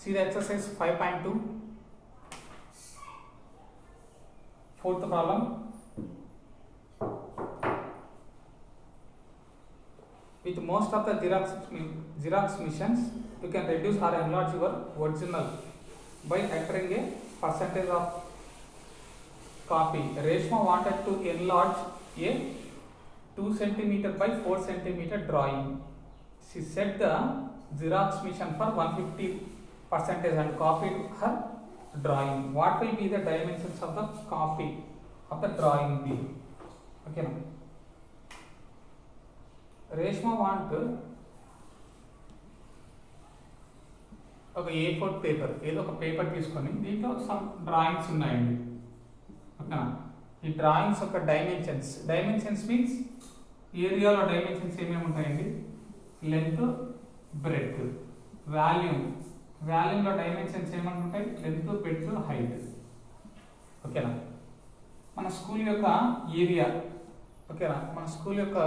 See the exercise 5.2. Fourth problem. With most of the Xerox machines, you can reduce or enlarge your original by entering a percentage of copy. Reshma wanted to enlarge a 2 cm by 4 cm drawing. She set the Xerox machine for 150% and copied her drawing. What will be the dimensions of the copy of the drawing be? Okay, now Reshma want ఒక A4 paper, ఏదో ఒక paper తీసుకొని దీంట్లో some drawings ఉన్నాయండి. ఓకేనా, ఈ drawings యొక్క dimensions means ఏరియాలో డైమెన్షన్స్ ఏమేమి ఉంటాయండి? లెంత్, బ్రెడ్త్, వాల్యూమ్లో డైమెన్షన్స్ ఏమేమి ఉంటాయి? Length, breadth, height. ఓకేనా, మన స్కూల్ యొక్క ఏరియా, ఓకేనా, మన స్కూల్ యొక్క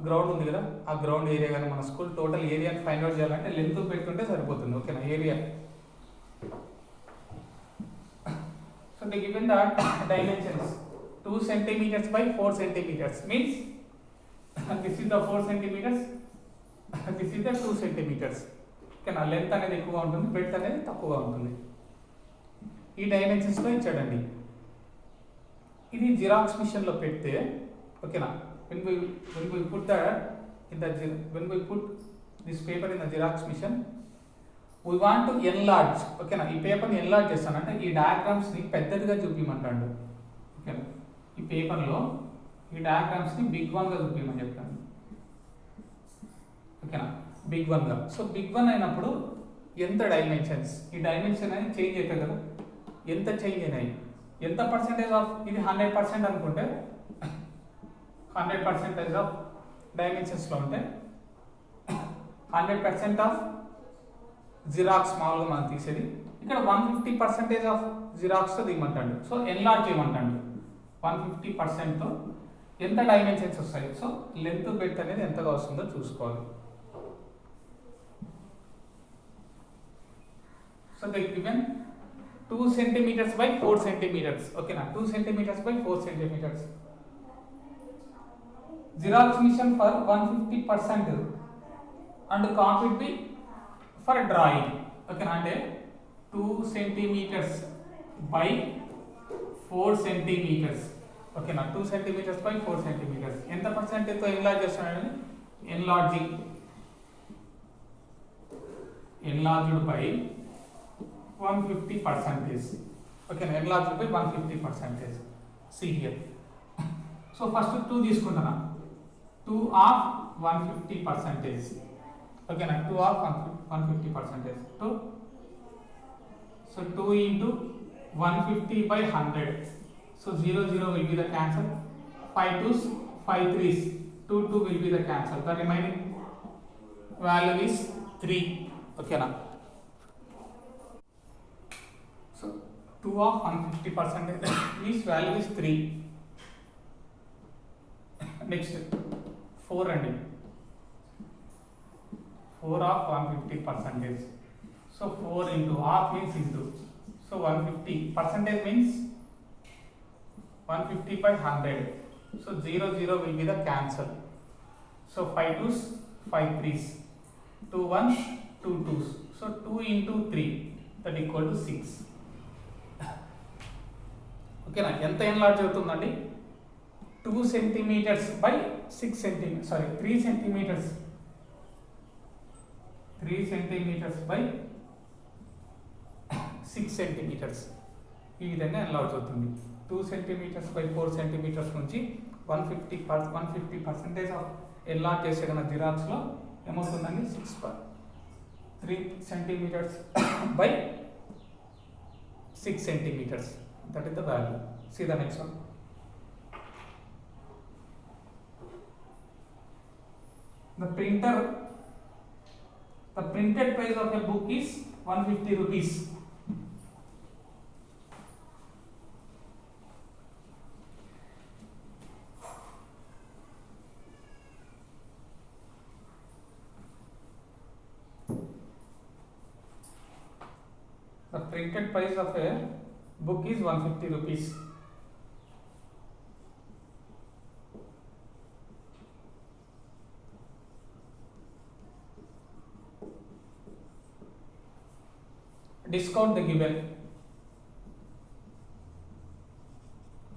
గ్రౌండ్ ఉంది కదా, ఆ గ్రౌండ్ ఏరియా కానీ మన స్కూల్ టోటల్ ఏరియాని ఫైండ్ అవుట్ చేయాలంటే లెంత్ పెట్టుకుంటే సరిపోతుంది. ఓకేనా, area. So they given the dimensions 2 cm by 4 cm means this is the 4 cm, this is the 2 cm. ఓకేనా, లెంత్ అనేది ఎక్కువగా ఉంటుంది, బ్రెడ్త్ అనేది తక్కువగా ఉంటుంది. ఈ డైమెన్షన్స్లో ఇచ్చాడండి. ఇది జిరాక్స్ మిషన్లో పెడితే, ఓకేనా, when we put this paper in the Xerox machine, we want to enlarge. ఓకేనా, ఈ పేపర్ని ఎన్లార్జ్ చేస్తానంటే ఈ డయాగ్రామ్స్ని పెద్దదిగా చూపించమంటాడు. ఓకేనా, ఈ పేపర్లో ఈ డయాగ్రామ్స్ని బిగ్ వన్గా చూపించమని చెప్తాను. ఓకేనా, బిగ్ వన్గా. సో బిగ్ వన్ అయినప్పుడు ఎంత డైమెన్షన్స్, ఈ డైమెన్షన్ అనేది చేంజ్ అవుతుంది కదా, ఎంత చేంజ్ అయినాయి, ఎంత పర్సెంటేజ్ ఆఫ్, ఇది 100% అనుకుంటే 100% ఆఫ్ డైమెన్షన్స్లో ఉంటే 100% ఆఫ్ జిరాక్స్ మామూలుగా మనం తీసేది, ఇక్కడ 150% ఆఫ్ జిరాక్స్తో దిగమంటాడు. సో ఎన్లార్జ్ చేయమంటాడు. 150%తో ఎంత డైమెన్షన్స్ వస్తాయి? సో లెంత్, బ్రెడ్త్ అనేది ఎంతగా వస్తుందో చూసుకోవాలి. So they given 2 cm by 4 cm. ఓకేనా, 2 cm by 4 cm. Xerox machine for 150% and copied be for drawing. ఓకేనా, అంటే 2 cm by 4 cm. ఓకేనా, 2 cm by 4 cm. ఎంత పర్సెంటేజ్తో ఎన్లార్జ్ చేస్తున్నాడు? Enlarged by 150%. ఓకేనా, enlarged by 150%. See here. So first 2 తీసుకుంటున్నా, 2 of 150%. ఓకేనా, 2 of 150%. 2, so 2 into 150 by 100. So 0 0 will be the cancel. 5 2s, 5 3s, 2 2 will be the cancel. The remaining value is 3. ఓకేనా, so 2 of 150% is value is 3. Next 4 అండి, 4 of 150%. So 4 into half means into. So 150% means 150 by 100. So 0 0 will be the cancel. So 5 2s, 5 3s, 2 1s, 2 2s. So 2 into 3 that equal to 6. ఓకేనా, ఎంత enlarge అవుతుందండి? 2 cm by 6 cm, sorry 3 cm, 3 cm by 6 cm. ఈ విధంగా enlarge అవుతుంది. 2 cm by 4 cm నుంచి 150% of enlarge చేసే కన్నా జిరాక్స్లో ఏమవుతుందండి? 3 cm by 6 cm. That is the value. See the next one. The printed price of a book is 150 rupees. printed price of a book is 150 rupees. Discount the given.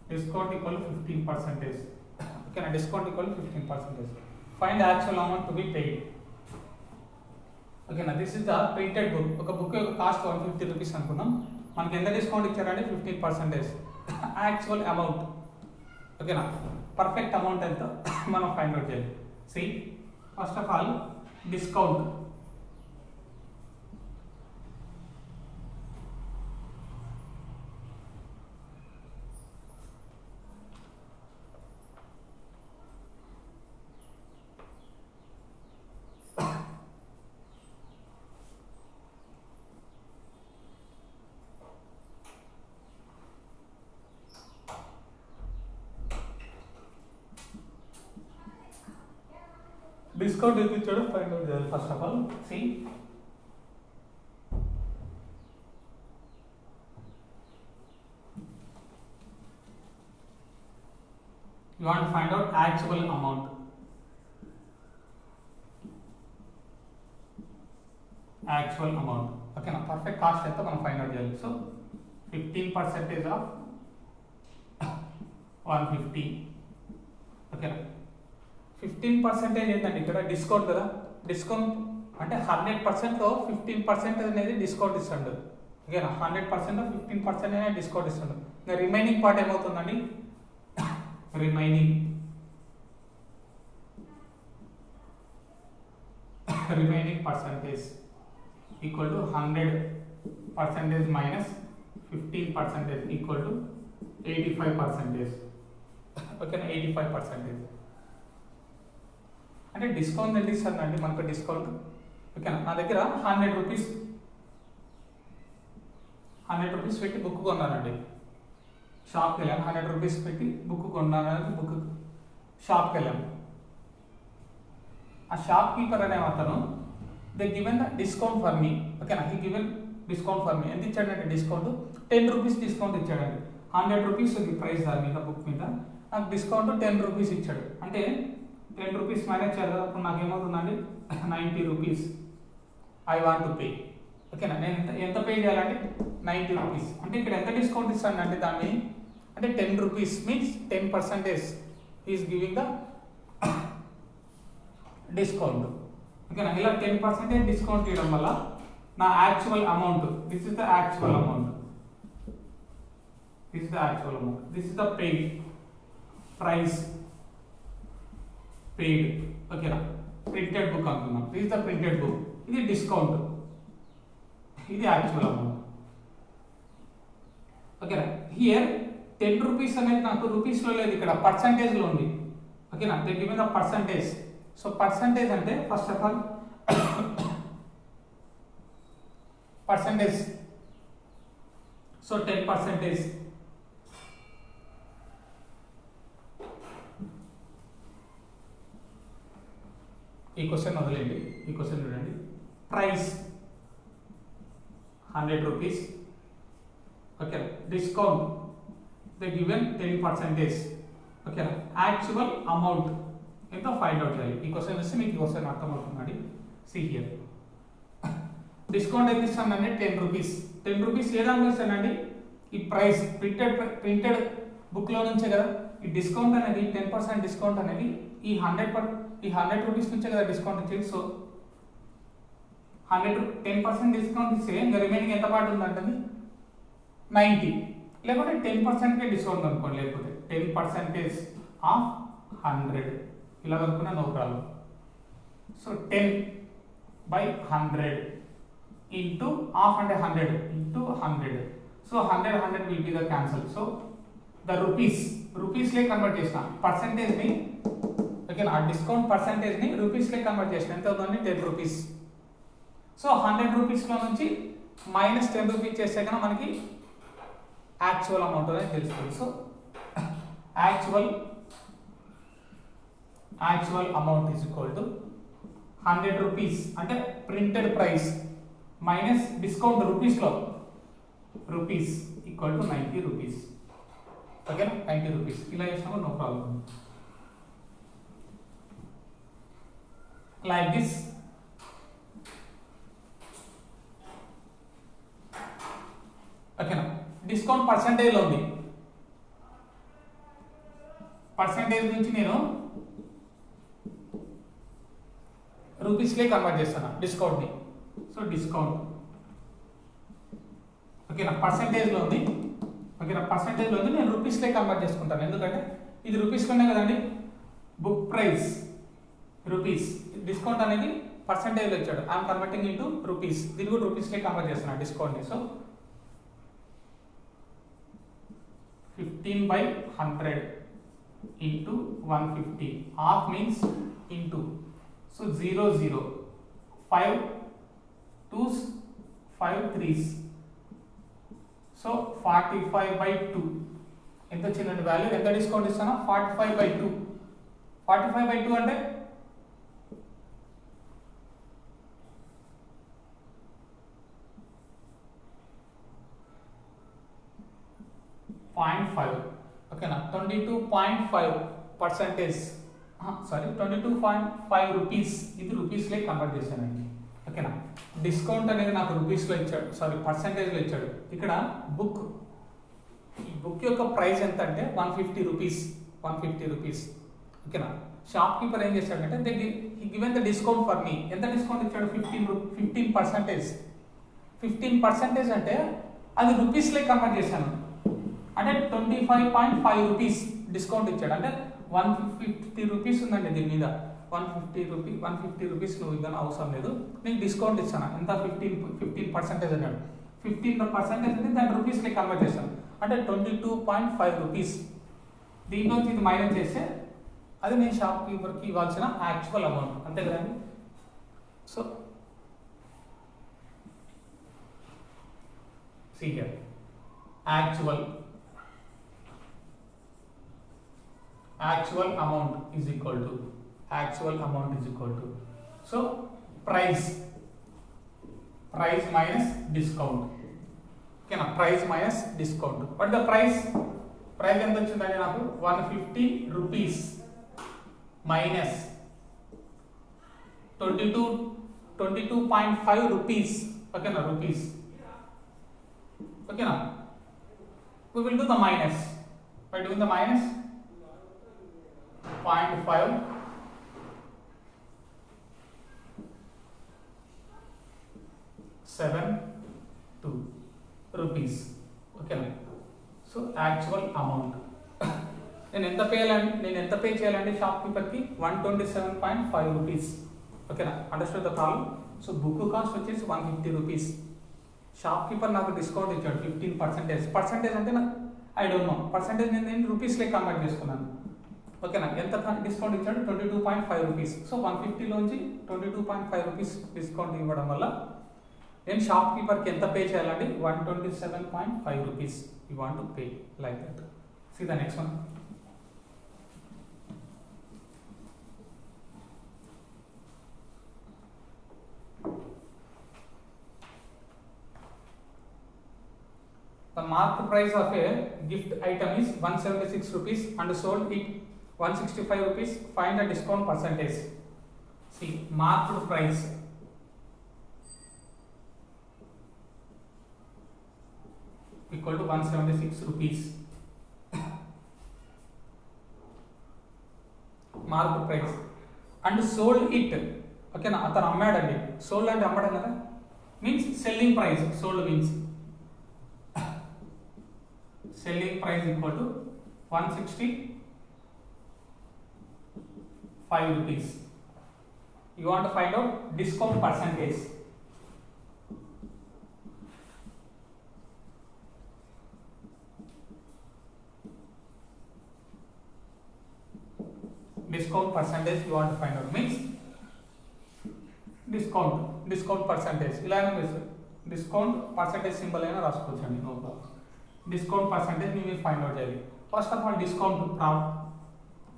Discount equal to 15%. Okay, discount equal to 15%. Find the actual amount to be paid. Okay, this is the printed book. ఒక book యొక్క cost 150 rupees అనుకున్నాం. మనకి ఎంత discount ఇచ్చారంటే 15%. Actual amount. ఓకేనా, perfect amount ఎంత మనం find out చేయాలి. See first of all discount. Discount ఎంత ఇచ్చాడో ఫైండ్ అవుట్ చేయాలి. First of all see you want to find out actual amount. Actual amount. Okay, na perfect cost ఎంత మనం find out చేయాలి. So 15% of 150. ఓకేనా, 15% ఏంటంటే ఇక్కడ డిస్కౌంట్ కదా. డిస్కౌంట్ అంటే 100%లో 15% అనేది డిస్కౌంట్ ఇస్తాడు. ఓకేనా, 100% 15% అనేది డిస్కౌంట్ ఇస్తాడు. ఇంకా రిమైనింగ్ పార్ట్ ఏమవుతుందండి, remaining percentage equal to 100% minus 15% equal to 85%. ఓకేనా, 85%. అంటే డిస్కౌంట్ ఎంత ఇస్తానండి మనకు డిస్కౌంట్. ఓకేనా, నా దగ్గర 100 రూపీస్ పెట్టి బుక్ కొన్నానండి. షాప్కి వెళ్ళాను, 100 రూపీస్ పెట్టి బుక్ కొన్నాను. బుక్ షాప్కి వెళ్ళాను. ఆ షాప్ కీపర్ అనే అతను they given the discount for me. ఓకేనా, he given discount for me. ఎంత ఇచ్చాడంటే డిస్కౌంట్ 10 రూపీస్ డిస్కౌంట్ ఇచ్చాడండి. 100 రూపీస్ ప్రైస్ దాని మీద బుక్ మీద నాకు డిస్కౌంట్ 10 రూపీస్ ఇచ్చాడు. అంటే 10 రూపీస్ మైనస్ చేయాలి. అప్పుడు నాకు ఏమవుతుందండి 90 rupees I want to pay. ఓకేనా, నేను ఎంత పే చేయాలంటే 90 రూపీస్. అంటే ఇక్కడ ఎంత డిస్కౌంట్ ఇస్తానంటే దాన్ని అంటే 10 rupees means 10% is giving the discount. ఓకేనా, ఇలా 10% డిస్కౌంట్ ఇవ్వడం వల్ల నా actual amount, this is the actual amount, this is the paid price paid. ఓకేనా, ప్రింటెడ్ బుక్ అనుకున్నాం. This is the printed book, ఇది డిస్కౌంట్, ఇది యాక్చువల్ అమౌంట్. ఓకేనా, హియర్ 10 రూపీస్ అనేది నాకు రూపీస్లో లేదు, ఇక్కడ పర్సంటేజ్లో ఉంది. ఓకేనా, they given the percentage. So percentage అంటే first of all percentage. So 10%. ఈ క్వశ్చన్ వదిలేండి, ఈ క్వశ్చన్ చూడండి. Price 100 rupees. Okay, discount they given 10%. Okay, actual amount ఎంతో ఫైండ్ అవుట్ చేయాలి. ఈ క్వశ్చన్ వస్తే మీకు ఈ క్వశ్చన్ అర్థమవుతుందండి. సి హియర్ డిస్కౌంట్ ఎంత ఇస్తానండి 10 రూపీస్. 10 రూపీస్ ఏదానికి ఇస్తానండి, ఈ ప్రైస్ ప్రింటెడ్ బుక్లో నుంచే కదా. ఈ డిస్కౌంట్ అనేది 10% డిస్కౌంట్ అనేది ఈ 100 రూపీస్ నుంచే కదా డిస్కౌంట్ ఇచ్చేది. సో 10% డిస్కౌంట్ ఇస్తే ఇంకా రిమైనింగ్ ఎంత పాటు ఉందంటే 90, లేకపోతే 10%కే డిస్కౌంట్ అనుకోండి, లేకపోతే 10% ఆఫ్ 100 ఇలా అనుకున్నా no problem. So 10/100 into half అంటే 100 into 100. So 100 will be the cancel. So the రూపీస్లే కన్వర్ట్ చేసిన పర్సంటేజ్ని. ఓకేనా, ఆ డిస్కౌంట్ పర్సంటేజ్ని రూపీస్లే కన్వర్ట్ చేసిన. ఎంత అవుతుంది 10 రూపీస్. సో 100 రూపీస్లో నుంచి మైనస్ 10 రూపీస్ చేస్తే కన్నా మనకి యాక్చువల్ అమౌంట్ అనేది తెలుస్తుంది. So actual amount is equal to 100 rupees అంటే ప్రింటెడ్ ప్రైస్ మైనస్ డిస్కౌంట్ రూపీస్లో రూపీస్ ఈక్వల్ టు 90 రూపీస్. ఓకేనా, 90 రూపీస్ ఇలా చేసినా నో ప్రాబ్లం. Like this. ఓకేనా, డిస్కౌంట్ పర్సంటేజ్లో ఉంది. పర్సంటేజ్ నుంచి నేను రూపీస్లే కన్వర్ట్ చేస్తాను డిస్కౌంట్ని. సో డిస్కౌంట్ ఓకేనా పర్సంటేజ్లో ఉంది. ఓకేనా, పర్సంటేజ్లో ఉంది, నేను రూపీస్లే కన్వర్ట్ చేసుకుంటాను. ఎందుకంటే ఇది రూపీస్లోనే కదండి. బుక్ ప్రైస్ రూపీస్, డిస్కౌంట్ అనేది పర్సంటేజ్లో ఇచ్చాడు, ఐఎమ్ కన్వర్టింగ్ ఇంటూ రూపీస్. దీన్ని కూడా రూపీస్లే కన్వర్ట్ చేస్తున్నాను డిస్కౌంట్ని. So 15/100 into 150. Half means into. So 0 0 5 2s 5 3s. So 45/2. ఎంత చిన్న వాల్యూ, ఎంత డిస్కౌంట్ ఇస్తానా? 45/2. 45/2 అంటే 0.5. ఓకేనా, 22.5%. Sorry 22.5 rupees. ఇది రూపీస్లో కన్వర్ట్ చేశానండి. ఓకేనా, డిస్కౌంట్ అనేది నాకు రూపీస్లో ఇచ్చాడు, సారీ పర్సంటేజ్లో ఇచ్చాడు. ఇక్కడ బుక్, ఈ బుక్ యొక్క ప్రైస్ ఎంత అంటే 150 రూపీస్. 150 రూపీస్. ఓకేనా, షాప్ కీపర్ ఏం చేశాడంటే given the discount for me. ఎంత డిస్కౌంట్ ఇచ్చాడు? 15%. 15% అంటే అది రూపీస్లో కన్వర్ట్ చేశాను. అంటే 25.5 రూపీస్ డిస్కౌంట్ ఇచ్చాడు. అంటే 150 రూపీస్ ఉందండి దీని మీద. 150 రూపీస్ నువ్వు ఇవ్వని అవసరం లేదు, నీకు డిస్కౌంట్ ఇస్తాను. ఎంత? 15% అన్నాడు. 15% అంటే దాని రూపీస్లో కన్వర్ట్ చేస్తాను. అంటే 22.5 రూపీస్. దీంట్లోంచి ఇది మైనస్ చేస్తే అది నేను షాప్ కీపర్కి ఇవ్వాల్సిన యాక్చువల్ అమౌంట్. అంతే కదండి. So see here, actual amount is equal to so price minus discount. Okay na, price minus discount. What the price ఎంత వచ్చిందండి నాకు? 150 రూపీస్ మైనస్ 22.5 రూపీస్. ఓకేనా, rupees. Okay now, we will do the minus. By doing the minus, 0.5 7.2 rupees. Okay now, so actual amount. నేను ఎంత pay చేయాలంటే shop కీపర్కి 127.5 rupees. ఓకేనా, understand the problem. So book cost వచ్చేసి 150 rupees. Shop keeper నాకు discount ఇచ్చాడు 15%. Percentage అంటే I don't know. Percentage నేను రూపీస్లో కన్వర్ట్ చేసుకున్నాను. ఓకేనా, ఎంత డిస్కౌంట్ ఇచ్చాడు? 22.5 రూపీస్. సో 150లోంచి 22.5 రూపీస్ డిస్కౌంట్ ఇవ్వడం వల్ల నేను షాప్ కీపర్కి ఎంత పే చేయాలండి? 127.5 rupees. You want to pay like that. See the next one. The marked price of a gift item is 176 rupees and sold it 165 rupees. Find the discount percentage. See, marked price equal to 176 rupees. Marked price and sold it. Okay na, atanu ammadandi. Sold ante ammadam kada, means selling price. Sold means selling price equal to 165 rupees. You want to find out discount percentage. Discount percentage you want to find out means discount percentage. ఇలానే discount percentage symbol అయినా రాసుకోవచ్చండి, no problem. Discount percentage మీరు find out చేయాలి. First of all discount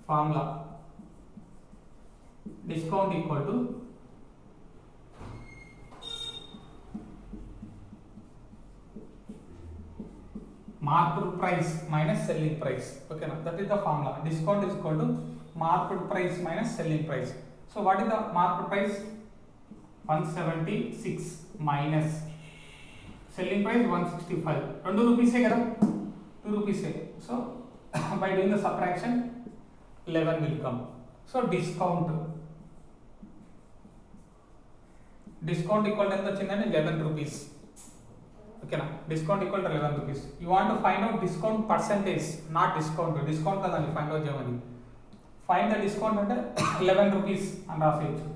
formula, discount equal to marked price minus selling price. ఓకేనా, that is the formula. Discount is equal to marked price minus selling price. So what is the marked price? 176 minus selling price 165. 2 రూపీసే కదా, 2 రూపీసే. So by doing the subtraction 11 will come. So discount equal ఎంత వచ్చిందంటే 11 rupees. ఓకేనా, discount equal to 11 rupees. You want to find out discount percentage, not discount కదండి find out చేయమని. Find the discount అంటే 11 rupees అని రాసేయచ్చు.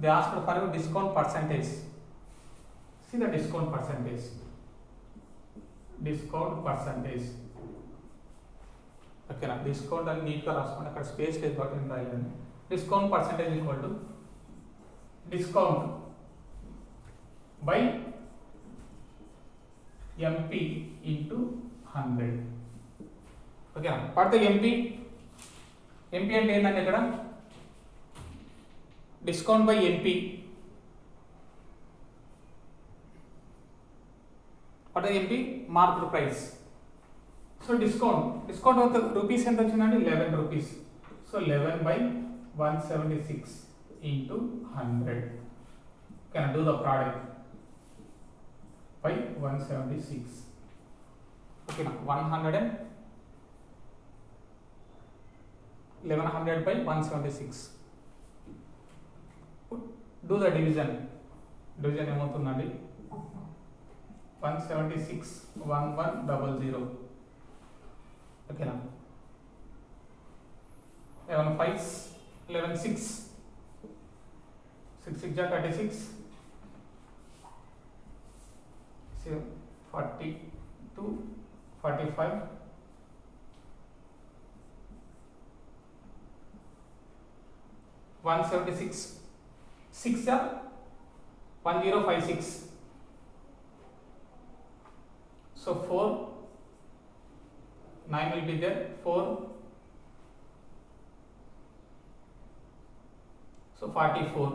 They asked for discount percentage. See the discount percentage. ఓకేనా, discount అని నీట్గా రాసుకోండి, అక్కడ స్పేస్ లేదు కాబట్టి నేను రాయలేను. Discount percentage equal to discount by MP into 100. ఓకేనా, పడితే ఎంపీ అంటే ఏంటంటే ఇక్కడ discount by MP. what is MP? Marked price. So discount of rupees ఎంత వచ్చిందండి? 11 rupees. So 11 by 176 into 100. Can I do the product by 176? Okay, now 1100 by 176. Do the division ఏమవుతుందండి? 176 1100. Okay now 11 5 11 6 6 6 36 42 45 176 6 1056. So 4 9 will be there, 4 so 44.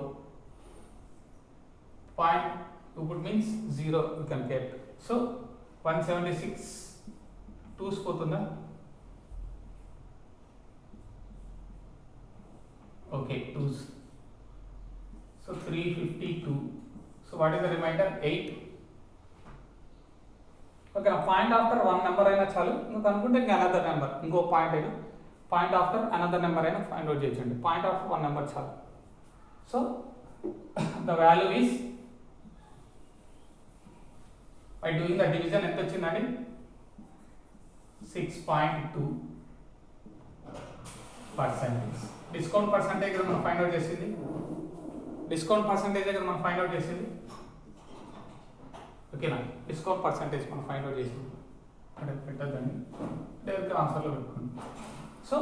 Point 2 put means 0 we can get. So 176 2s potunda. Okay, 2s. So 352. So what is the remainder? 8. Okay, point after 1 number అయినా చాలు. నువ్వు అనుకుంటే ఇంకా another number, ఇంకో point అయినా point after another number అయినా find out చేయొచ్చండి. Point after 1 number చాలు. So the value is by doing the division ఎంత వచ్చిందండి? 6.2%. డిస్కౌంట్ పర్సంటేజ్ కదా మనం ఫైండ్ అవుట్ చేసింది. ఓకేనా, డిస్కౌంట్ పర్సంటేజ్ మనం ఫైండ్ అవుట్ చేసింది. అంటే పెట్టద్దని డైరెక్ట్ ఆన్సర్లో పెట్టుకోండి. సో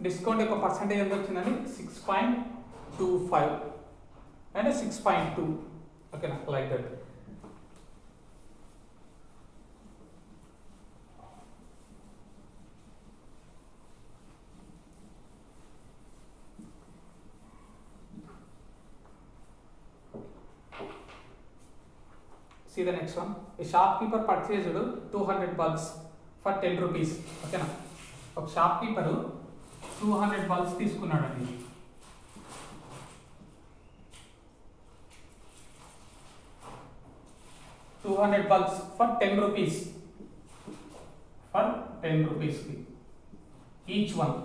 డిస్కౌంట్ యొక్క పర్సంటేజ్ ఎంత వచ్చిందండి? 6.25 అంటే 6.2. ఓకేనా, like that. See the next one. A shopkeeper purchased 200 bulbs for 10 rupees. ఓకేనా, ఒక shopkeeper 200 bulbs తీసుకున్నాడండి. $200 bulbs for 10 rupees. కి ఈచ్ వన్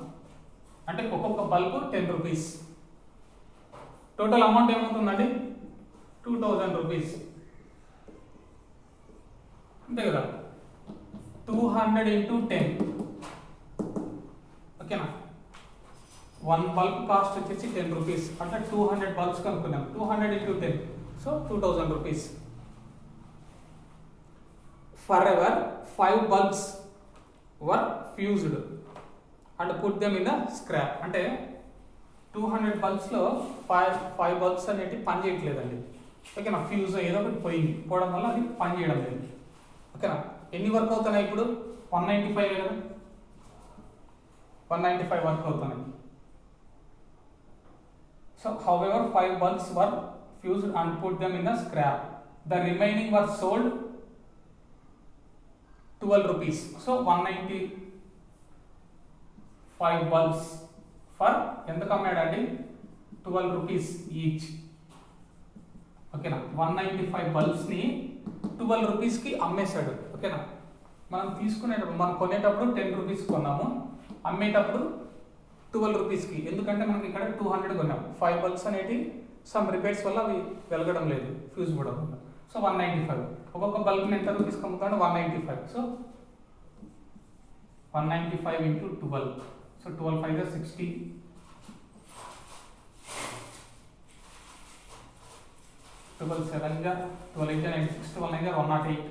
అంటే ఒక్కొక్క బల్బ్ 10 rupees. టోటల్ అమౌంట్ ఏమవుతుందండి? 2000 rupees. అంతే కదా, 200 into 10. ఓకేనా, 1 బల్బ్ కాస్ట్ వచ్చేసి 10 rupees. అంటే 200 bulbs కనుక్కున్నాం. 200 into 10, so 2000 rupees. Forever 5 bulbs were fused and put them in the scrap. అంటే 200 bulbsలో 5 bulbs అనేవి పని చేయట్లేదండి. ఓకేనా, ఫ్యూజ్ ఏదో ఒకటి పోవడం వల్ల అది పని చేయడం లేదు. ఓకేనా, ఎన్ని వర్క్ అవుతున్నాయి ఇప్పుడు? 195 కదా, 195 వర్క్ అవుతున్నాయి. So however 5 bulbs were fused and put them in the scrap. The remaining were sold 12 rupees. So 195 bulbs for ఎంత కమ్మాడండి 12 rupees each. ఓకేనా 195 బల్బ్స్ ని 12 rupees కి అమ్మేశాడు. ఓకేనా మనం తీసుకునేటప్పుడు మనం కొనేటప్పుడు 10 rupees కొన్నాము, అమ్మేటప్పుడు 12 rupees కి. ఎందుకంటే మనకి ఇక్కడ 200 కొన్నాం, 5 బల్బ్స్ అనేటి సమ్ రిపేర్స్ వల్ల అవి వెలగడం లేదు, ఫ్యూజ్ కూడా. సో 195 ఒక్కొక్క బల్బ్ని ఎంత రూపీస్ అమ్ముతాడు 195. So 195 into 12. So 12 5 is 60. 12 7 ga 12 8 96, 12 9 ga 108.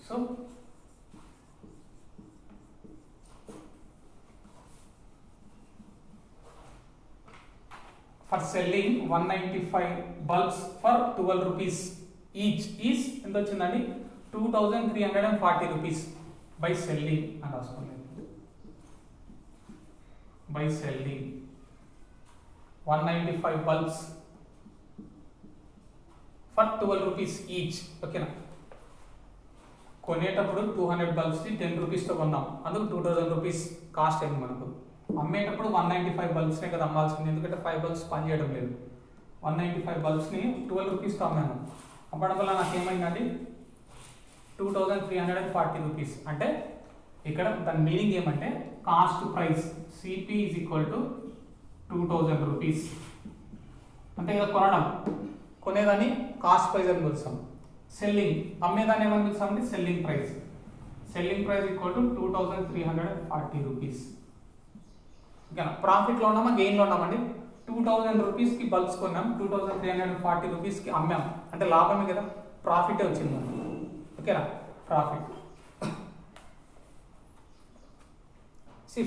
So for selling 195 bulbs for 12 rupees each is ఎంత వచ్చిందండి 2340 rupees by selling అని రాసుకోండి. by selling 195 bulbs for 12 rupees each. ఓకేనా కొనేటప్పుడు 200 బల్బ్స్ ని 10 రూపీస్ తో కొన్నాం, అందుకు 2000 రూపీస్ కాస్ట్ అయింది మనకు. అమ్మేటప్పుడు 195 బల్బ్స్ నే కదా అమ్మాల్సింది, ఎందుకంటే 5 బల్బ్స్ పని చేయడం లేదు. 195 బల్బ్స్ ని 12 రూపీస్ తో అమ్మాను. అమ్మడం వల్ల నాకు ఏమైందండి 2340 రూపీస్. అంటే ఇక్కడ దాని మీనింగ్ ఏమంటే cost price CP is equal to 2000 rupees. అంటే ఇక కొనడం, కొనేదాన్ని కాస్ట్ ప్రైస్ అని పిలుస్తాం. సెల్లింగ్ అమ్మేదాన్ని ఏమని పిలుస్తామంటే selling price. Selling price equal to 2340 rupees. ఓకేనా ప్రాఫిట్లో ఉన్నామా గెయిన్లో ఉన్నామండి? 2000 రూపీస్కి బల్బ్స్ కొన్నాం, 2340 రూపీస్కి అమ్మాం, అంటే లాభమే కదా, ప్రాఫిటే వచ్చింది మనకి. ఓకేనా profit.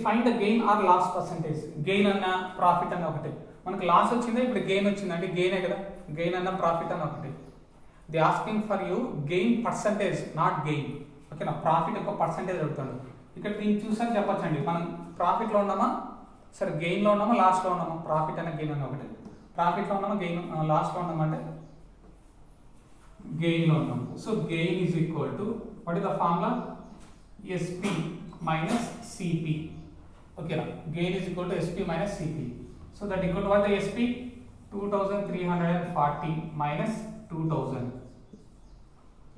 Find the gain or loss percentage. Gain అన్న ప్రాఫిట్ అన్న ఒకటే. మనకు లాస్ వచ్చిందా, ఇప్పుడు గెయిన్ వచ్చింది అంటే గెయినే కదా, గెయిన్ అన్న ప్రాఫిట్ అన్న ఒకటే. The asking for you gain percentage not gain. ఓకేనా ప్రాఫిట్ యొక్క పర్సంటేజ్ అడుగుతాడు. ఇక్కడ దీన్ని చూసాక చెప్పచ్చండి మనం ప్రాఫిట్లో ఉన్నామా, సరే గెయిన్లో ఉన్నామా, లాస్ట్లో ఉన్నామా. ప్రాఫిట్ అన్న గెయిన్ అన్న ఒకటే. ప్రాఫిట్లో ఉన్నామా, గెయిన్ లాస్ట్లో ఉన్నామా అంటే గెయిన్లో ఉన్నాం. So gain is equal to what is the formula, SP minus CP. ఓకేనా gain is equal to SP minus CP. So that equal to what the SP 2340 minus 2000.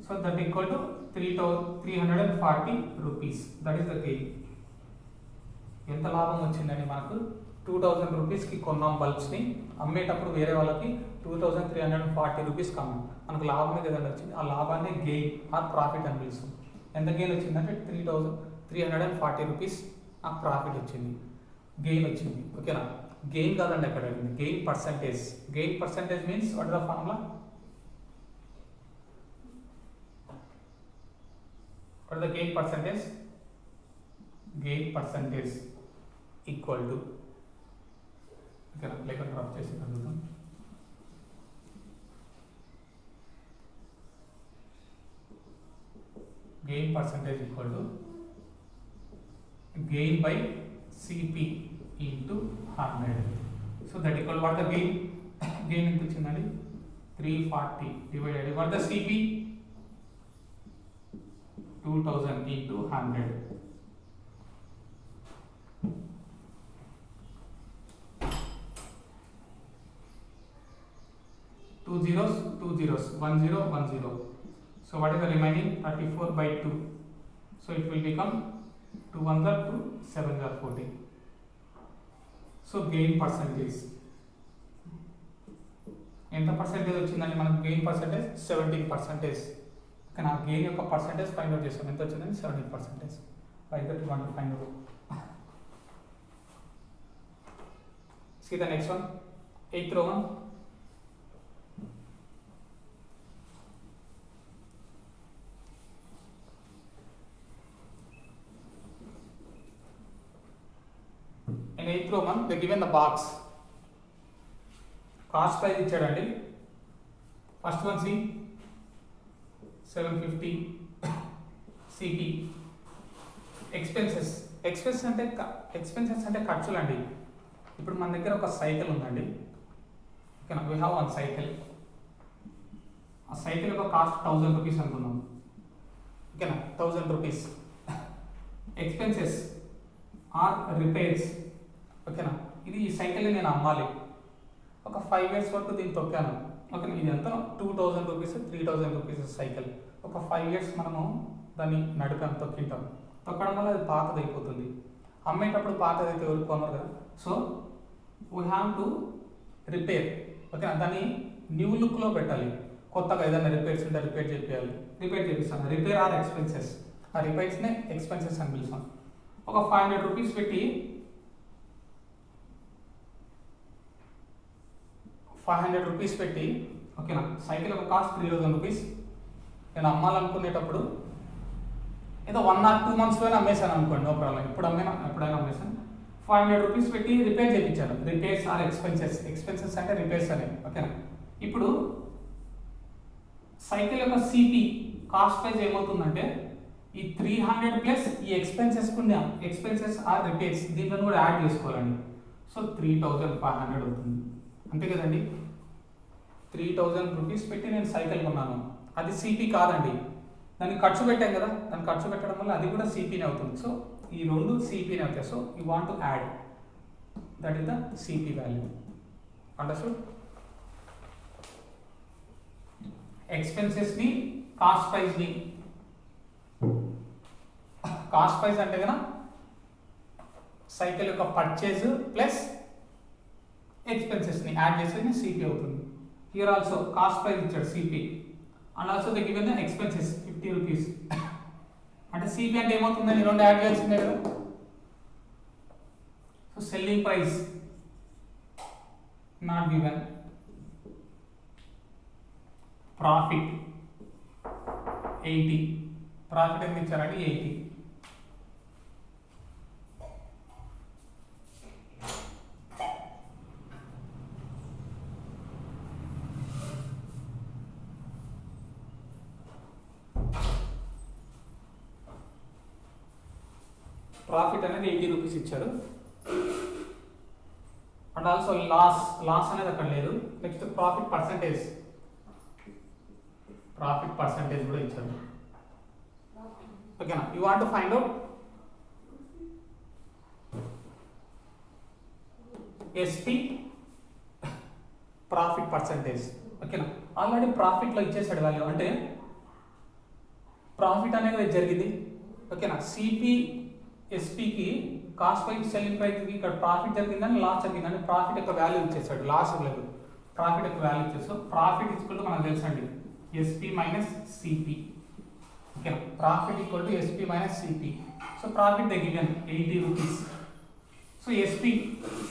So that equal to 340 rupees. That is the gain. ఎంత లాభం వచ్చిందండి మనకు 2000 రూపీస్కి కొన్నాం బల్బ్స్ని, అమ్మేటప్పుడు వేరే వాళ్ళకి 2340 రూపీస్కి అమ్మాం, మనకు లాభమే కదండి వచ్చింది. ఆ లాభాన్ని గెయిన్ ఆర్ ప్రాఫిట్ అని పిలుస్తాం. ఎంత గెయిన్ వచ్చిందంటే 340 రూపీస్ నాకు ప్రాఫిట్ వచ్చింది, గెయిన్ వచ్చింది. ఓకేనా గెయిన్ కాదండి అక్కడ అడిగింది, gain percentage. Gain percentage means what is the formula, what is the gain percentage? Gain percentage equal to, okay, like a drop chesi kadudam. Gain percentage equal to gain by CP into 100. So that equal what the gain? Gain into chindandi 340 divided what the CP 2000 into 100. Two zeros, 1 0 1 0. So what is the remaining? 34 by 2. So it will become 2 1 are 2, 7 are 14. So gain percentage. ఎంత percentage వచ్చిందండి మనకు gain percentage 17%. కానీ ఆ gain యొక్క percentage find out చేస్తాం, ఎంత వచ్చిందని 17%. By that you want to find out. See the next one, 8th row one. In 8th row one, they given the box. Cost price ఇచ్చాడండి. First one see 750 CP. Expenses అంటే ఖర్చులు అండి. ఇప్పుడు మన దగ్గర ఒక సైకిల్ ఉందండి, ఓకేనా. We have one cycle. ఆ సైకిల్ యొక్క కాస్ట్ 1000 రూపీస్ అనుకుందాం. ఓకేనా, 1000 రూపీస్. Expenses are repairs. ఓకేనా, ఇది ఈ సైకిల్ని నేను అమ్మాలి. ఒక 5 years వరకు దీన్ని తొక్కాను. ఓకేనా, ఇది ఎంత 2000 రూపీస్ 3000 రూపీస్ సైకిల్. ఒక 5 years మనము దాన్ని నడిపాం, తొక్కింటాం. తొక్కడం వల్ల అది పాతది అయిపోతుంది. అమ్మేటప్పుడు పాతది అయితే ఎవరు కొనరు కదా. So we have to repair. ఓకేనా, దాన్ని న్యూ లుక్లో పెట్టాలి. కొత్తగా ఏదైనా రిపేర్స్ ఉంటే రిపేర్ చేయాలి. రిపేర్ చేపిస్తాను. Repair or expenses. ఆ రిపేర్స్నే ఎక్స్పెన్సెస్ అని పిలుస్తాం. ఒక 500 రూపీస్ పెట్టి 500 రూపీస్ పెట్టి, ఓకేనా, సైకిల్ ఒక కాస్ట్ 3000 రూపీస్. నేను అమ్మాలనుకునేటప్పుడు ఏదో 1 or 2 monthsలోనే అమ్మేశాను అనుకోండి, నో ప్రాబ్లం. ఎప్పుడైనా అమ్మేశాను. 500 రూపీస్ పెట్టి రిపేర్ చేయించాను. Repairs are expenses. ఎక్స్పెన్సెస్ అంటే రిపేర్స్ అనేవి. ఓకేనా, ఇప్పుడు సైకిల్ యొక్క సిపి కాస్ట్ ప్రైస్ ఏమవుతుందంటే ఈ 300 ప్లస్ ఈ ఎక్స్పెన్సెస్ ఆర్ రిపేర్స్ దీంట్లో కూడా యాడ్ చేసుకోవాలండి. సో 3500 అవుతుంది. అంతే కదండి. 3000 రూపీస్ పెట్టి నేను సైకిల్ కొన్నాను. అది సిపి కాదండి, దానికి ఖర్చు పెట్టాం కదా. దాన్ని ఖర్చు పెట్టడం వల్ల అది కూడా సిపినే అవుతుంది. సో ఈ రెండు సిపినే అవుతాయి. So you want to add, that is the CP value. Understood. ఎక్స్పెన్సెస్ని కాస్ట్ ప్రైస్ అంటే కదా సైకిల్ యొక్క పర్చేజ్ ప్లస్ ఎక్స్పెన్సెస్ని యాడ్ చేసేది సిపి అవుతుంది. హియర్ ఆల్సో కాస్ట్ ప్రైస్ ఇచ్చాడు CP, and also the given the expenses 50 rupees. అంటే సిపి అంటే ఏమవుతుందని రెండు యాడ్ చేయాల్సిందే కదా. So selling price not given. Profit 80. Profit ఎంత ఇచ్చారండి? 80. ప్రాఫిట్ అనేది 80 రూపీస్ ఇచ్చారు. అండ్ ఆల్సో లాస్ అనేది అక్కడ లేదు. నెక్స్ట్ ప్రాఫిట్ పర్సంటేజ్ కూడా ఇచ్చారు. ఓకేనా, you want to find out SP profit percentage. ఓకేనా, ఆల్రెడీ ప్రాఫిట్లో ఇచ్చేసాడు వాల్యూ. అంటే ప్రాఫిట్ అనేది జరిగింది. ఓకేనా, సిపి ఎస్పీకి కాస్ట్ ప్రైస్ సెల్లింగ్ ప్రైస్కి ఇక్కడ ప్రాఫిట్ జరిగిందని లాస్ జరిగిందని ప్రాఫిట్ యొక్క వాల్యూ ఇచ్చేసాడు. లాస్ లేదు, ప్రాఫిట్ యొక్క వాల్యూ ఇచ్చేసి ప్రాఫిట్ ఈక్వల్ టు మనకు తెలుసండి ఎస్పీ మైనస్ సిపి. ఓకేనా, profit equal to SP minus CP. So profit the given 80 rupees. So SP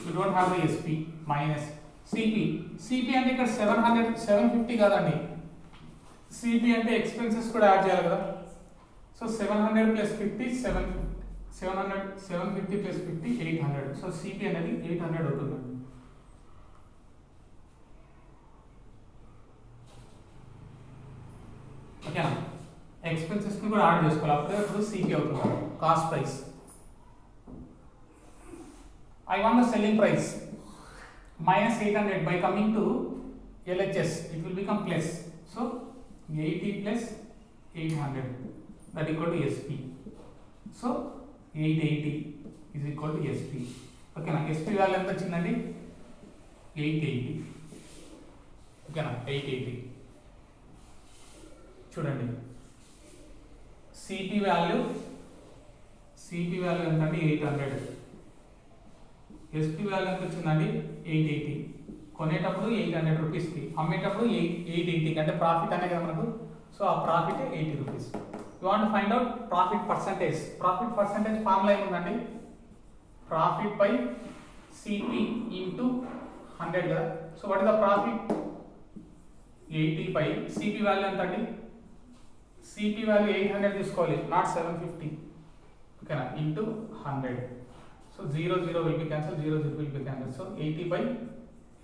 you don't have the SP minus CP అంటే ఇక్కడ 750 కాదండి. సిపి అంటే ఎక్స్పెన్సెస్ కూడా యాడ్ చేయాలి కదా. So 700 plus 50 750 plus 50 800. So CP అనేది 800 అవుతుందండి. ఓకేనా, ఎక్స్పెన్సెస్ని కూడా యాడ్ చేసుకోవాలి, అప్పుడే ఇప్పుడు సిపి అవుతుంది. Cost price. I want the selling price minus 800 by coming to LHS it will become plus. So 80 plus 800 that equal to SP. So 880 is equal to SP. Okay na, SP value ఎంత వచ్చిందండి? 880. Okay na, 880. చూడండి CP value ఎంత అండి? 800. SP value ఎంత వచ్చిందండి? 880. కొనేటప్పుడు 800 రూపీస్కి, అమ్మేటప్పుడు 880 అంటే ప్రాఫిట్ అనే కదా మనకు. సో ఆ profit 80 rupees. You want find out profit percentage. Profit percentage formula ఏముందండి? ప్రాఫిట్ బై సిపి ఇంటూ 100 కదా. So what is the profit? 80 by CP value ఎంత అండి? సిపి వాల్యూ 800 తీసుకోవాలి, నాట్ 750. ఓకేనా, into 100. So 0 0 will be cancelled, 0 0 will be cancelled. So 80 by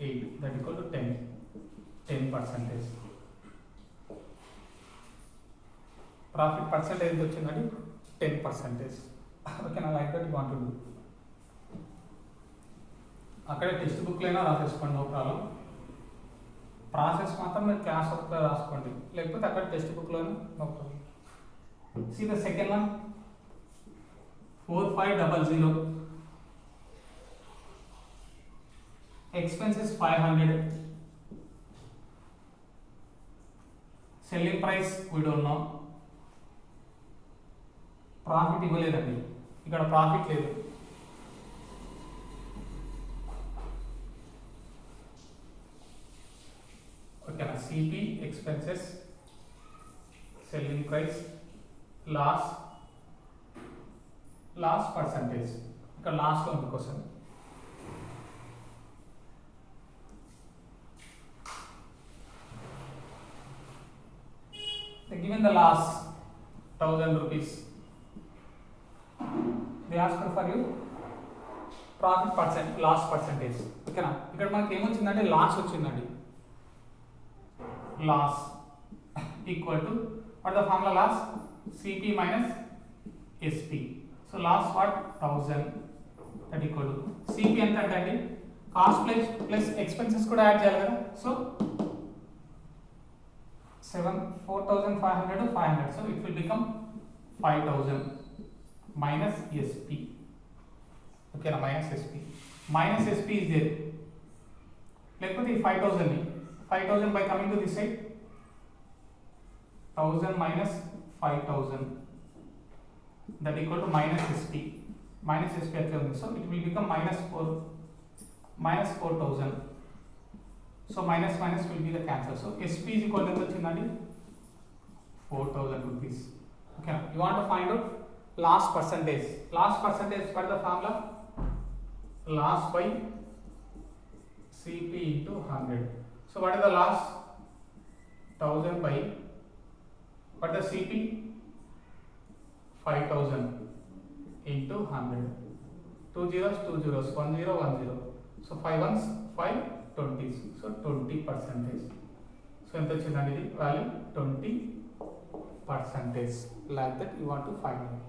8 that equal to 10%. Profit percentage వచ్చిందండి 10%. Okay, now like that you want to do. అక్కడే text బుక్లో అయినా రాసేసుకోండి, no problem. Process మాత్రం మీరు క్లాస్ వర్క్లో రాసుకోండి, లేకపోతే అక్కడ టెక్స్ట్ బుక్లోనే no problem. See the second one, 4500, expenses 500, selling price we don't know, profit ఇవ్వలేదండి, ఇక్కడ ప్రాఫిట్ లేదు. ఓకేనా, CP expenses, selling price, loss percentage, ఇక్కడ లాస్ట్లో ఉంది question. Given the loss 1000 rupees, they ask for you loss percentage. ఓకేనా, ఇక్కడ మనకి ఏమొచ్చిందంటే లాస్ వచ్చిందండి. Loss equal to what the formula loss, CP minus SP. So loss what 1000 that equal to CP ఎంత అంటే అండి కాస్ట్ ప్లస్ ఎక్స్పెన్సెస్ కూడా add చేయాలి కదా. So 4500 500, so it will become 5000 minus SP. Okay, na minus SP. Minus SP is there. లేకపోతే 5000 by coming to this side, 1000 minus 5000 that equal to minus SP. Minus SP at the so it will become minus 4000. So minus will be the cancel. So SP is equal to 4000 rupees. Okay, you want to find out loss percentage. Loss percentage for the formula loss by CP into 100. So what is the loss? 1000 by what is the CP? 5000 into 100. 2 zeros 1 0 1 0. So 5 ones 5 20s, so 20%. So ఎంత వచ్చిందండి ఇది value 20%. Like that you want to find out.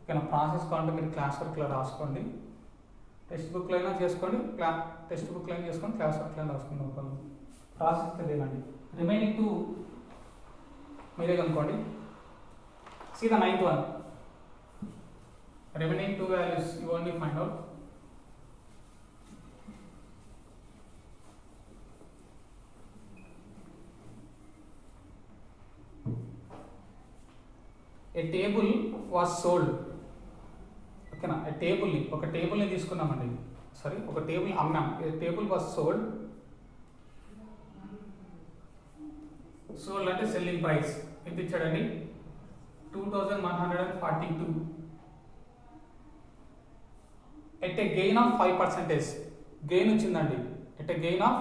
ఓకేనా, process కావాలంటే మీరు class వర్క్లో రాసుకోండి, text బుక్లో అయినా చేసుకోండి, టెక్స్ట్ బుక్లో అయినా చేసుకోండి, క్లాస్ వర్క్లో అయినా రాసుకోండి. ప్రాసెస్ తెలియదండి. రిమైనింగ్ 2 మీరే కనుక్కోండి. See the 9th one, remaining 2 values you only find out. A table was sold. ఓకేనా, ఒక టేబుల్ని తీసుకున్నామండి, సారీ ఒక టేబుల్ అమ్మాం. A table was sold అంటే సెల్లింగ్ ప్రైస్ ఎంత ఇచ్చాడండి 2142 at a gain of 5%. Gain వచ్చిందండి at a gain of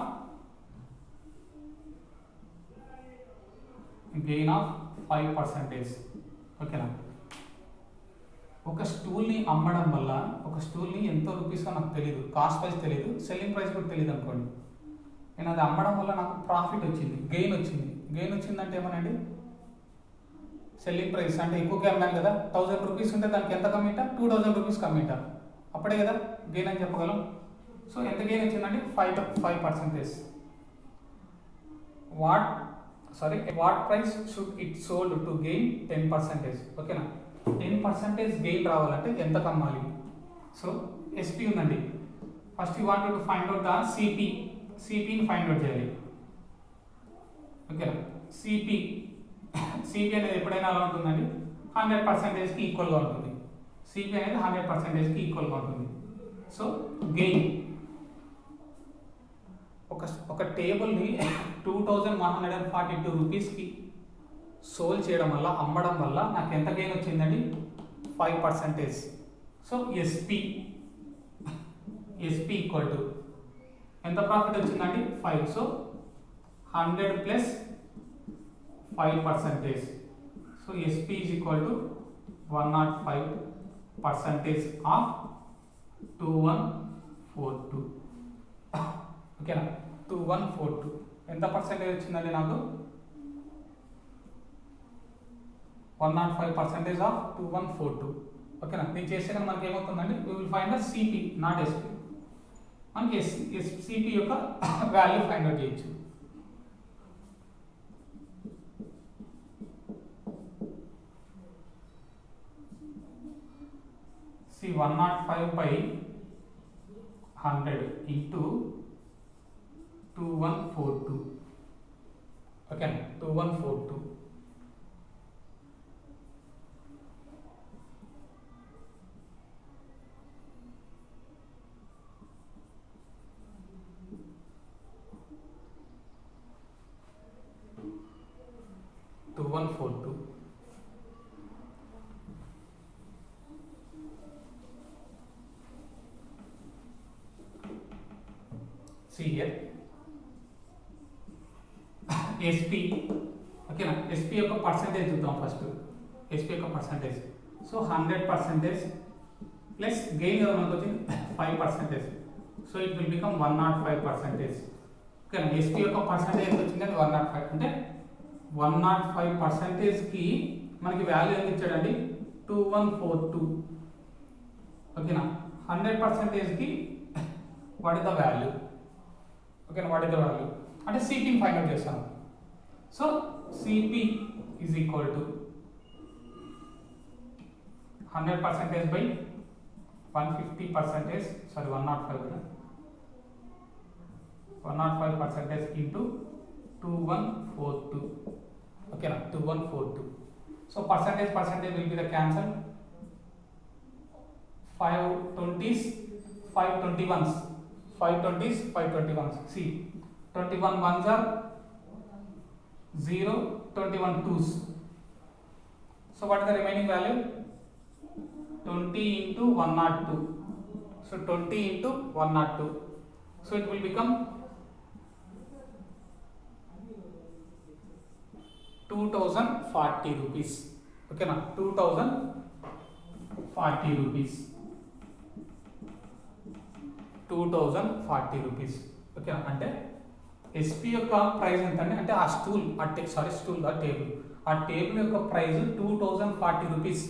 5%. ఓకేనా, ఒక స్టూల్ని అమ్మడం వల్ల, ఒక స్టూల్ని ఎంతో రూపీస్గా నాకు తెలియదు, కాస్ట్ ప్రైస్ తెలియదు, సెల్లింగ్ ప్రైస్ కూడా తెలియదు అనుకోండి. నేను అది అమ్మడం వల్ల నాకు ప్రాఫిట్ వచ్చింది, గెయిన్ వచ్చిందంటే ఏమనండి సెల్లింగ్ ప్రైస్ అంటే ఎక్కువగా అమ్మాను కదా, 1000 రూపీస్ ఉంటే దానికి ఎంత కమ్మిట 2000 రూపీస్ కమ్మిట, అప్పుడే కదా గెయిన్ అని చెప్పగలం. సో ఎంత గెయిన్ వచ్చిందండి 5%. What price should it sold to gain 10%. ఓకేనా, 10% గెయిన్ రావాలంటే ఎంత కమ్మాలి. సో ఎస్పీ ఉందండి, first you want to find out the సిపిని ఫైండ్ అవుట్ చేయాలి. ఓకేనా, సిపి అనేది ఎప్పుడైనా అలా ఉంటుందండి 100%కి ఈక్వల్గా ఉంటుంది. సిపి అనేది 100%కి ఈక్వల్గా ఉంటుంది. సో గెయిన్ ఒక టేబుల్ని 2142 రూపీస్కి సోల్ చేయడం వల్ల, అమ్మడం వల్ల నాకు ఎంత గెయిన్ వచ్చిందండి 5%. సో ఎస్పి ఈక్వల్ టు ఎంత ప్రాఫిట్ వచ్చిందండి 5. So 100 plus 5%. So SP is equal to 105% of 2142. ఓకేనా, 2142 ఎంత పర్సెంటేజ్ వచ్చిందండి నాకు 105% ఆఫ్ 2142. ఓకేనా, నేను చేస్తే మనకి ఏమవుతుందండి we will find the CP not SP. మనకి సిపి యొక్క వాల్యూ ఫైండ్ అవుట్ చేయొచ్చు. see 105 by 100 into 2142. Okay, 2142. See here SP, okay na, SP యొక్క పర్సెంటేజ్ చూద్దాం ఫస్ట్. SP యొక్క పర్సెంటేజ్, సో 100% ప్లస్ గెయిన్ కదా మనకు వచ్చింది 5%, so it will become 105%. Okay నా, SP యొక్క పర్సెంటేజ్ ఎంత వచ్చిందంటే 105, అంటే 105%కి మనకి వాల్యూ ఎంత ఇచ్చాడండి 2142. ఓకేనా, 100%కి వాట్ ఇస్ ద వాల్యూ? ఓకేనా, వాట్ ఇస్ ద వాల్యూ అంటే సిపిని ఫైండ్ అవుట్ చేస్తాను. So CP is equal to 100% by 150%, sorry 105% into 2142. ఓకేనా, 2142. So percentage will be the cancel. 5 20s 5 21s, 5 20s 5 21s. See, 21 ones are 0, 21 twos. So what is the remaining value? 20 into 102. So 20 into 102. So it will become 2040 rupees. Okay na, 2040 rupees. 2040 rupees. Okay, అంటే SP యొక్క price ఎంత అంటే ఆ stool ఆ table యొక్క price 2040 rupees.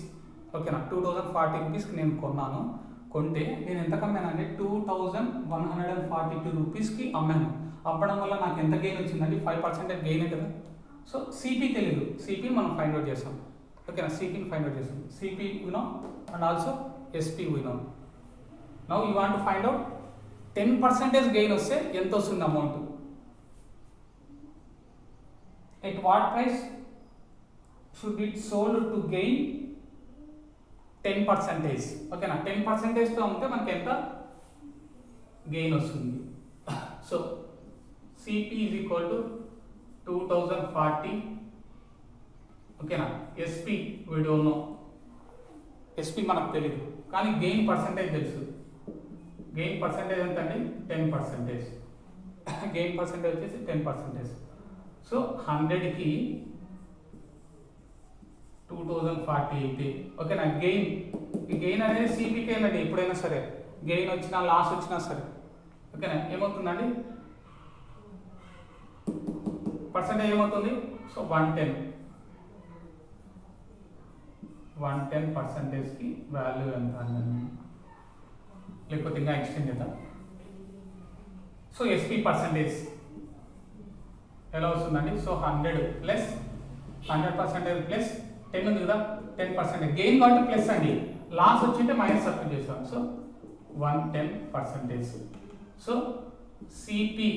ఓకేనా, 2040 రూపీస్కి నేను కొన్నాను. కొంటే నేను ఎంత అమ్మానంటే 2142 రూపీస్కి అమ్మాను. అమ్మడం వల్ల నాకు ఎంత గెయిన్ వచ్చిందండి? 5% గెయినే కదా. సో సిపి తెలియదు, సిపి మనం ఫైండ్ అవుట్ చేస్తాం. ఓకేనా, సిపిని ఫైండ్ అవుట్ చేస్తాం. CP we know and also SP we know. Now you want to find out 10% gain వస్తే ఎంత వస్తుంది amount? At what price should it sold to gain 10%? ఓకేనా, 10%తో అమ్మితే మనకి ఎంత గెయిన్ వస్తుంది? So CP is equal to 2040. ఓకేనా, SP we don't know, SP మనకు తెలియదు, కానీ గెయిన్ పర్సంటేజ్ తెలుసు. గెయిన్ పర్సంటేజ్ ఎంత అండి? 10%. గెయిన్ పర్సంటేజ్ వచ్చేసి 10%. సో 100కి 2040 అయితే ఓకేనా. గెయిన్ అనేది సిపికే అండి. ఎప్పుడైనా సరే గెయిన్ వచ్చినా లాస్ వచ్చినా సరే ఓకేనా, ఏమవుతుందండి పర్సంటేజ్ ఏమవుతుంది? సో 110%కి వాల్యూ ఎంత అండి? లేకపోతే ఇంకా ఎక్స్టెండ్ చేద్దాం. సో ఎస్పీ పర్సంటేజ్ ఎలా వస్తుందండి? సో 100 ప్లస్ 100% ప్లస్ 10 ఉంది కదా, 10%. గెయిన్ కాబట్టి ప్లస్ అండి, లాస్ వచ్చింటే మైనస్ సబ్స్టిట్యూట్ చేస్తాం. సో 110%. సో సిపి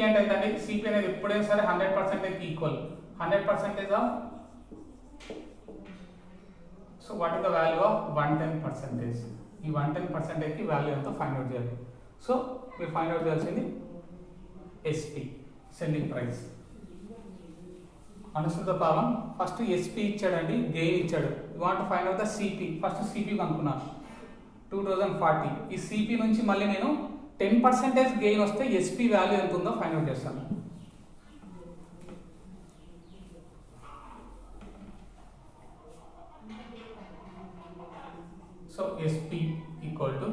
అంటే ఏంటండి? సిపి అనేది ఎప్పుడైనా సరే 100%కి equal. 100% of, so what is the value of 110%? ఈ 110%కి వాల్యూ ఎంతో ఫైండ్ అవుట్ చేయాలి. సో మీరు ఫైండ్ అవుట్ చేయాల్సింది SP, selling price. Understood the problem? First SP ఇచ్చాడండి, గెయిన్ ఇచ్చాడు. You want to find out the CP. First CP కనుక్కున్నాను 2040. ఈ సిపి నుంచి మళ్ళీ నేను 10% గెయిన్ వస్తే ఎస్పీ వాల్యూ ఎంత ఉందో ఫైండ్ అవుట్ చేస్తాను. So SP equal to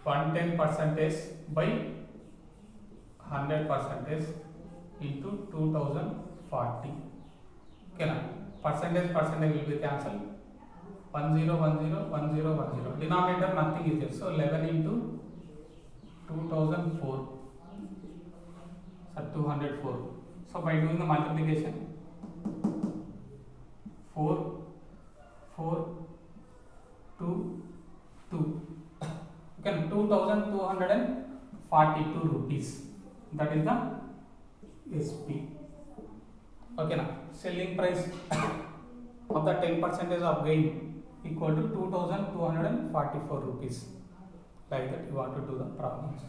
110% by 100% into 2040. ఓకేనా, percentage will be cancelled. 10 10 10 10. Denominator nothing is there. So 11 into 2004. So 204. So by doing the multiplication 4 4 2 2 okay 2242 rupees, that is the SP. Okay na, selling price of the 10% of gain equal to 2244 rupees. Like that you want to do the problems.